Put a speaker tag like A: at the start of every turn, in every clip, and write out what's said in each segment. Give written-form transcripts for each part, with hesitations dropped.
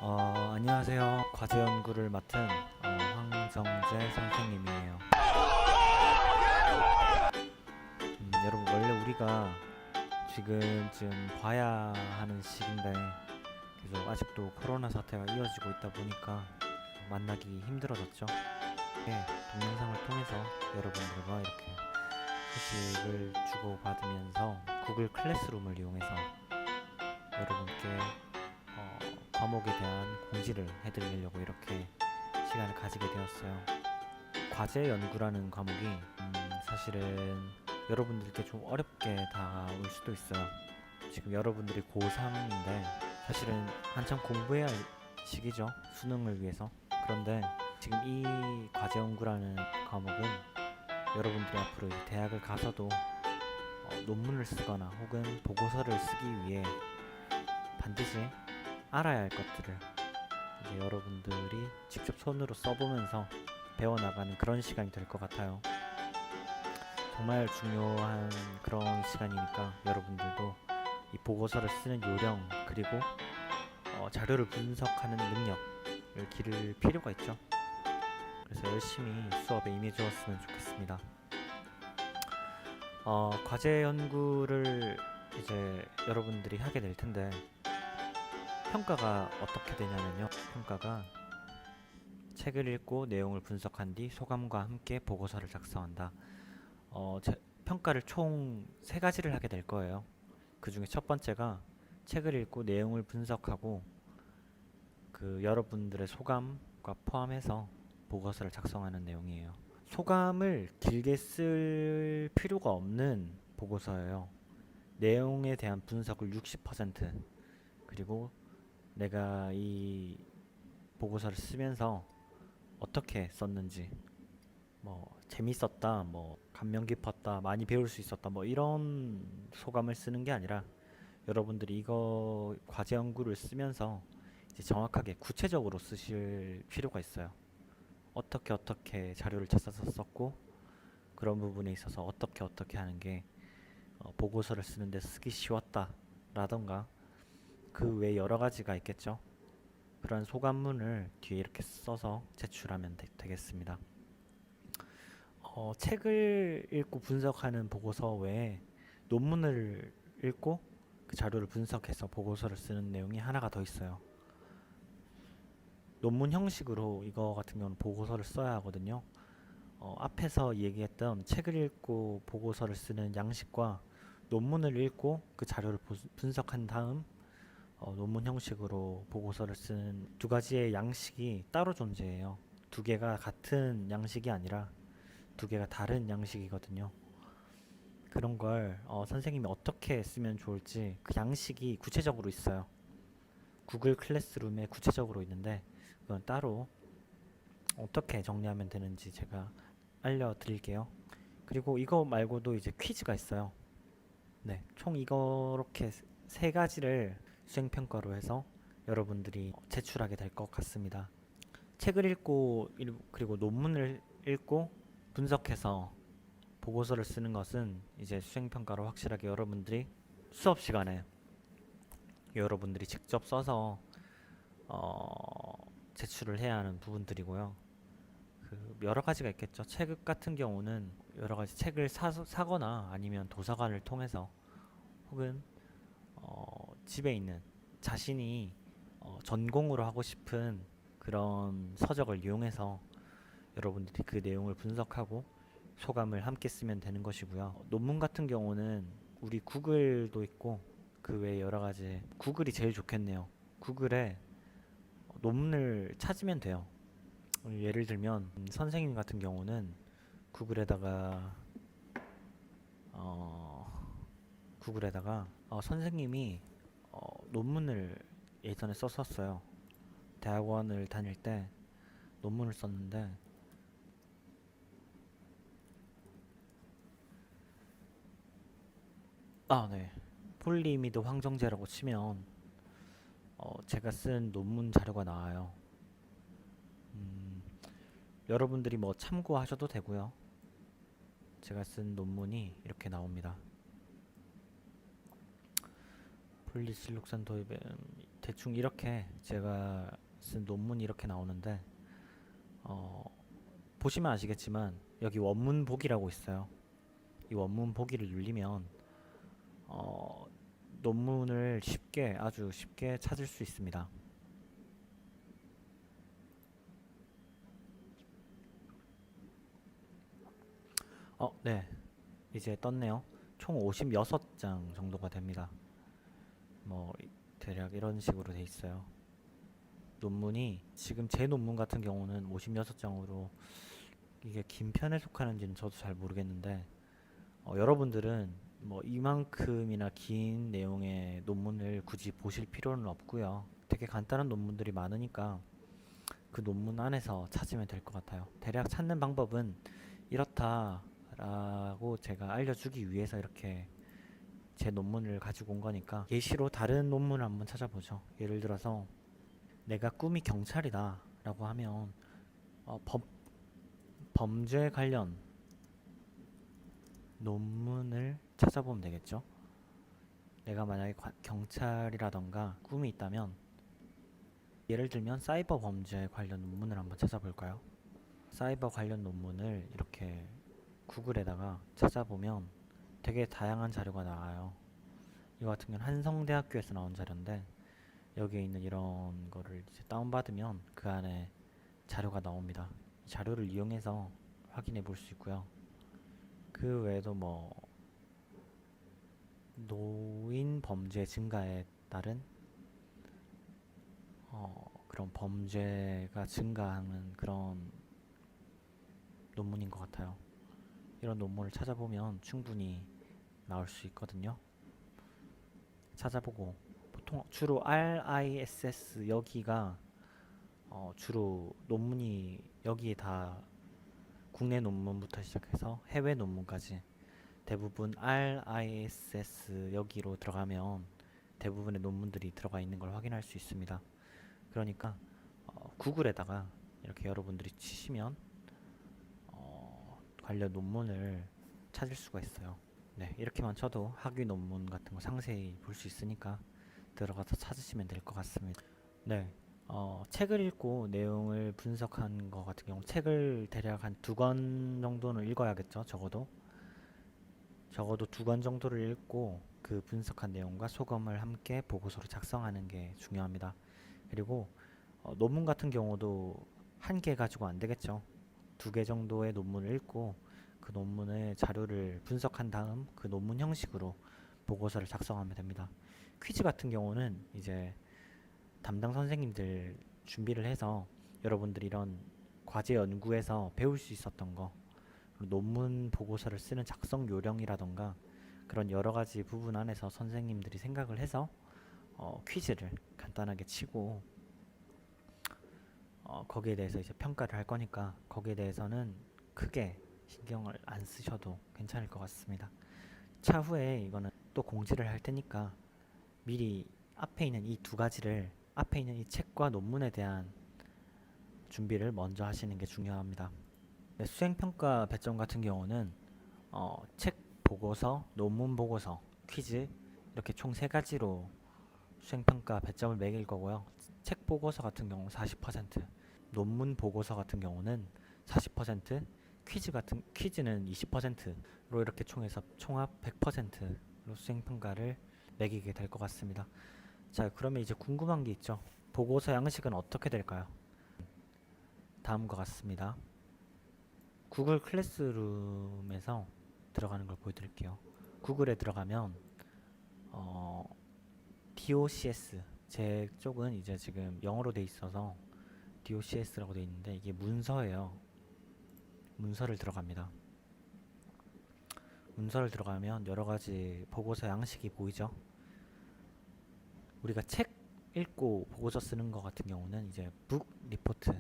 A: 안녕하세요. 과제 연구를 맡은 황정재 선생님이에요. 여러분, 원래 우리가 지금쯤 봐야 하는 시기인데 계속 아직도 코로나 사태가 이어지고 있다 보니까 만나기 힘들어졌죠. 네, 동영상을 통해서 여러분들과 이렇게 소식을 주고받으면서 구글 클래스룸을 이용해서 여러분께 과목에 대한 공지를 해드리려고 이렇게 시간을 가지게 되었어요. 과제 연구라는 과목이 사실은 여러분들께 좀 어렵게 다가올 수도 있어요. 지금 여러분들이 고3인데 사실은 한참 공부해야 할 시기죠. 수능을 위해서. 그런데 지금 이 과제 연구라는 과목은 여러분들이 앞으로 이제 대학을 가서도 논문을 쓰거나 혹은 보고서를 쓰기 위해 반드시 알아야 할 것들을 이제 여러분들이 직접 손으로 써보면서 배워나가는 그런 시간이 될 것 같아요. 정말 중요한 그런 시간이니까 여러분들도 이 보고서를 쓰는 요령 그리고 자료를 분석하는 능력을 기를 필요가 있죠. 그래서 열심히 수업에 임해주었으면 좋겠습니다. 과제 연구를 이제 여러분들이 하게 될 텐데 평가가 어떻게 되냐면요. 평가가 책을 읽고 내용을 분석한 뒤 소감과 함께 보고서를 작성한다. 평가를 총 3가지를 하게 될 거예요. 그 중에 첫 번째가 책을 읽고 내용을 분석하고 그 여러분들의 소감과 포함해서 보고서를 작성하는 내용이에요. 소감을 길게 쓸 필요가 없는 보고서예요. 내용에 대한 분석을 60% 그리고 내가 이 보고서를 쓰면서 어떻게 썼는지 뭐 재밌었다, 뭐 감명 깊었다, 많이 배울 수 있었다, 뭐 이런 소감을 쓰는 게 아니라 여러분들이 이거 과제 연구를 쓰면서 이제 정확하게 구체적으로 쓰실 필요가 있어요. 어떻게 자료를 찾아서 썼고 그런 부분에 있어서 어떻게 하는 게 보고서를 쓰는데 쓰기 쉬웠다 라던가 그 외 여러 가지가 있겠죠. 그런 소감문을 뒤에 이렇게 써서 제출하면 되겠습니다. 책을 읽고 분석하는 보고서 외에 논문을 읽고 그 자료를 분석해서 보고서를 쓰는 내용이 하나가 더 있어요. 논문 형식으로 이거 같은 경우는 보고서를 써야 하거든요. 앞에서 얘기했던 책을 읽고 보고서를 쓰는 양식과 논문을 읽고 그 자료를 분석한 다음 논문 형식으로 보고서를 쓰는 두 가지의 양식이 따로 존재해요. 두 개가 같은 양식이 아니라 두 개가 다른 양식이거든요. 그런 걸 선생님이 어떻게 쓰면 좋을지 그 양식이 구체적으로 있어요. 구글 클래스룸에 구체적으로 있는데 그건 따로 어떻게 정리하면 되는지 제가 알려드릴게요. 그리고 이거 말고도 이제 퀴즈가 있어요. 네, 총 이렇게 3가지를 수행평가로 해서 여러분들이 제출하게 될 것 같습니다. 책을 읽고 그리고 논문을 읽고 분석해서 보고서를 쓰는 것은 이제 수행평가로 확실하게 여러분들이 수업 시간에 여러분들이 직접 써서 제출을 해야 하는 부분들이고요. 그 여러 가지가 있겠죠. 책 같은 경우는 여러 가지 책을 사거나 아니면 도서관을 통해서 혹은 집에 있는 자신이 전공으로 하고 싶은 그런 서적을 이용해서 여러분들이 그 내용을 분석하고 소감을 함께 쓰면 되는 것이고요. 논문 같은 경우는 우리 구글도 있고 그 외에 여러 가지 구글이 제일 좋겠네요. 구글에 논문을 찾으면 돼요. 예를 들면 선생님 같은 경우는 구글에다가 선생님이 논문을 예전에 썼었어요. 대학원을 다닐 때 논문을 썼는데 네. 폴리미드 황정제라고 치면 제가 쓴 논문 자료가 나와요. 여러분들이 뭐 참고하셔도 되고요. 제가 쓴 논문이 이렇게 나옵니다. 폴리실록산 도입에 대충 이렇게 제가 쓴 논문이 이렇게 나오는데 어, 보시면 아시겠지만 여기 원문 보기라고 있어요. 이 원문 보기를 눌리면 어, 논문을 쉽게 아주 쉽게 찾을 수 있습니다. 네. 이제 떴네요. 총 56장 정도가 됩니다. 뭐 대략 이런 식으로 돼 있어요. 논문이 지금 제 논문 같은 경우는 56장으로 이게 긴 편에 속하는지는 저도 잘 모르겠는데 여러분들은 뭐 이만큼이나 긴 내용의 논문을 굳이 보실 필요는 없고요. 되게 간단한 논문들이 많으니까 그 논문 안에서 찾으면 될 것 같아요. 대략 찾는 방법은 이렇다라고 제가 알려주기 위해서 이렇게 제 논문을 가지고 온 거니까 예시로 다른 논문을 한번 찾아보죠. 예를 들어서 내가 꿈이 경찰이다 라고 하면 범죄 관련 논문을 찾아보면 되겠죠. 내가 만약에 경찰이라던가 꿈이 있다면 예를 들면 사이버 범죄 관련 논문을 한번 찾아볼까요? 사이버 관련 논문을 이렇게 구글에다가 찾아보면 되게 다양한 자료가 나와요. 이거 같은 경우는 한성대학교에서 나온 자료인데 여기에 있는 이런 거를 이제 다운받으면 그 안에 자료가 나옵니다. 이 자료를 이용해서 확인해 볼 수 있고요. 그 외에도 뭐 노인 범죄 증가에 따른 그런 범죄가 증가하는 그런 논문인 것 같아요. 이런 논문을 찾아보면 충분히 나올 수 있거든요. 찾아보고 보통 주로 RISS 여기가 주로 논문이 여기에 다 국내 논문부터 시작해서 해외 논문까지 대부분 RISS 여기로 들어가면 대부분의 논문들이 들어가 있는 걸 확인할 수 있습니다. 그러니까 구글에다가 이렇게 여러분들이 치시면 관련 논문을 찾을 수가 있어요. 네, 이렇게만 쳐도 학위 논문 같은 거 상세히 볼 수 있으니까 들어가서 찾으시면 될 것 같습니다. 네, 책을 읽고 내용을 분석한 거 같은 경우 책을 대략 한 2권 정도는 읽어야겠죠. 적어도 2권 정도를 읽고 그 분석한 내용과 소감을 함께 보고서로 작성하는 게 중요합니다. 그리고 논문 같은 경우도 한 개 가지고 안 되겠죠. 2개 정도의 논문을 읽고 그 논문의 자료를 분석한 다음 그 논문 형식으로 보고서를 작성하면 됩니다. 퀴즈 같은 경우는 이제 담당 선생님들 준비를 해서 여러분들이 이런 과제 연구에서 배울 수 있었던 거, 논문 보고서를 쓰는 작성 요령이라던가 그런 여러 가지 부분 안에서 선생님들이 생각을 해서 퀴즈를 간단하게 치고 거기에 대해서 이제 평가를 할 거니까 거기에 대해서는 크게 신경을 안 쓰셔도 괜찮을 것 같습니다. 차후에 이거는 또 공지를 할 테니까 미리 앞에 있는 이 2가지를 앞에 있는 이 책과 논문에 대한 준비를 먼저 하시는 게 중요합니다. 네, 수행평가 배점 같은 경우는 책 보고서, 논문 보고서, 퀴즈 이렇게 총 3가지로 수행평가 배점을 매길 거고요. 책 보고서 같은 경우 40%, 논문 보고서 같은 경우는 40%, 퀴즈는 20%로 이렇게 총해서 총합 100%로 수행평가를 매기게 될 것 같습니다. 자, 그러면 이제 궁금한 게 있죠. 보고서 양식은 어떻게 될까요? 다음과 같습니다. 구글 클래스룸에서 들어가는 걸 보여드릴게요. 구글에 들어가면 DOCS 제 쪽은 이제 지금 영어로 돼 있어서 DOCS라고 돼 있는데 이게 문서예요. 문서를 들어갑니다. 문서를 들어가면 여러 가지 보고서 양식이 보이죠. 우리가 책 읽고 보고서 쓰는 것 같은 경우는 이제 북 리포트,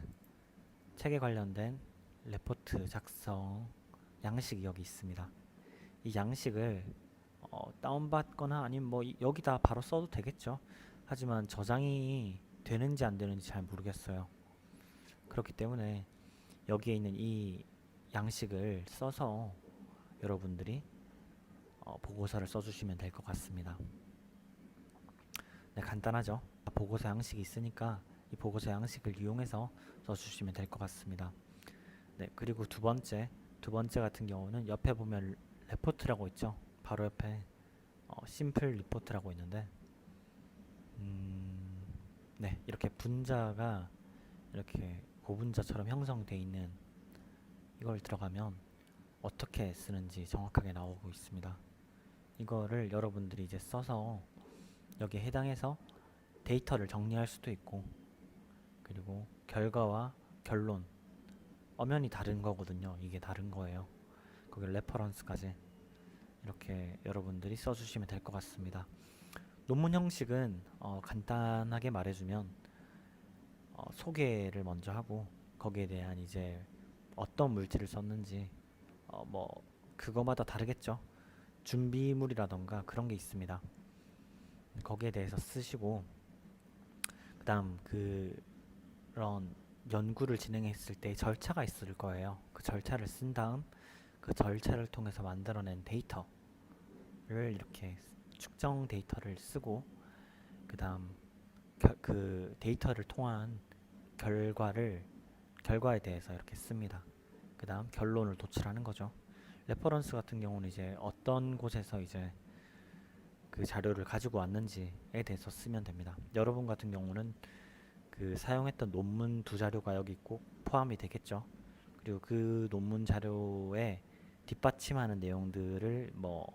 A: 책에 관련된 레포트 작성 양식이 여기 있습니다. 이 양식을 다운받거나 아니면 뭐 여기다 바로 써도 되겠죠. 하지만 저장이 되는지 안 되는지 잘 모르겠어요. 그렇기 때문에 여기에 있는 이 양식을 써서 여러분들이 보고서를 써주시면 될 것 같습니다. 네, 간단하죠. 보고서 양식이 있으니까 이 보고서 양식을 이용해서 써주시면 될 것 같습니다. 네, 그리고 두 번째 같은 경우는 옆에 보면 레포트라고 있죠. 바로 옆에 심플 리포트라고 있는데, 네, 이렇게 분자가 이렇게 고분자처럼 형성되어 있는 이걸 들어가면 어떻게 쓰는지 정확하게 나오고 있습니다. 이거를 여러분들이 이제 써서 여기에 해당해서 데이터를 정리할 수도 있고, 그리고 결과와 결론, 엄연히 다른 거거든요. 이게 다른 거예요. 거기 레퍼런스까지 이렇게 여러분들이 써주시면 될 것 같습니다. 논문 형식은 간단하게 말해주면 소개를 먼저 하고, 거기에 대한 이제 어떤 물질을 썼는지 뭐 그거마다 다르겠죠. 준비물이라던가 그런 게 있습니다. 거기에 대해서 쓰시고, 그 다음 그런 연구를 진행했을 때 절차가 있을 거예요. 그 절차를 쓴 다음 그 절차를 통해서 만들어낸 데이터를 이렇게 측정 데이터를 쓰고, 그 다음 그 데이터를 통한 결과에 대해서 이렇게 씁니다. 그 다음 결론을 도출하는 거죠. 레퍼런스 같은 경우는 이제 어떤 곳에서 이제 그 자료를 가지고 왔는지에 대해서 쓰면 됩니다. 여러분 같은 경우는 그 사용했던 논문 두 자료가 여기 꼭 포함이 되겠죠. 그리고 그 논문 자료에 뒷받침하는 내용들을 뭐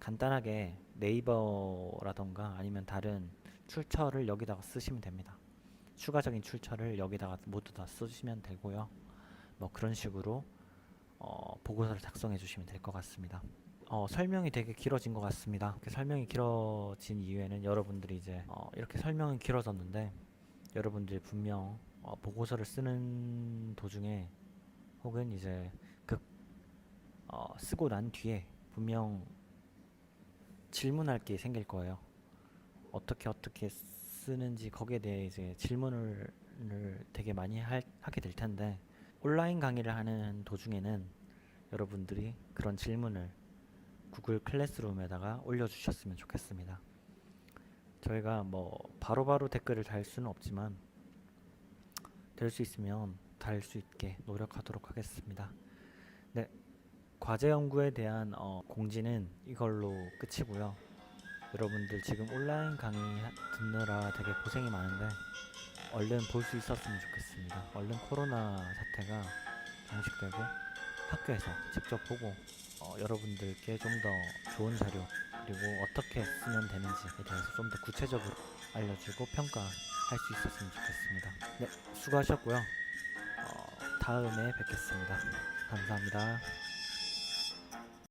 A: 간단하게 네이버라던가 아니면 다른 출처를 여기다가 쓰시면 됩니다. 추가적인 출처를 여기다가 모두 다 써주시면 되고요. 뭐 그런 식으로 보고서를 작성해 주시면 될 것 같습니다. 설명이 되게 길어진 것 같습니다. 설명이 길어진 이유에는 여러분들이 이제 이렇게 설명이 길어졌는데, 여러분들이 분명 보고서를 쓰는 도중에 혹은 이제 쓰고 난 뒤에 분명 질문할 게 생길 거예요. 어떻게 쓰는지 거기에 대해 이제 질문을 되게 많이 하게 될 텐데, 온라인 강의를 하는 도중에는 여러분들이 그런 질문을 구글 클래스룸에다가 올려주셨으면 좋겠습니다. 저희가 뭐 바로바로 댓글을 달 수는 없지만 될 수 있으면 달 수 있게 노력하도록 하겠습니다. 네, 과제 연구에 대한 공지는 이걸로 끝이고요. 여러분들 지금 온라인 강의 듣느라 되게 고생이 많은데 얼른 볼 수 있었으면 좋겠습니다. 얼른 코로나 사태가 종식되고 학교에서 직접 보고 여러분들께 좀 더 좋은 자료, 그리고 어떻게 쓰면 되는지에 대해서 좀 더 구체적으로 알려주고 평가할 수 있었으면 좋겠습니다. 네, 수고하셨고요. 다음에 뵙겠습니다. 감사합니다.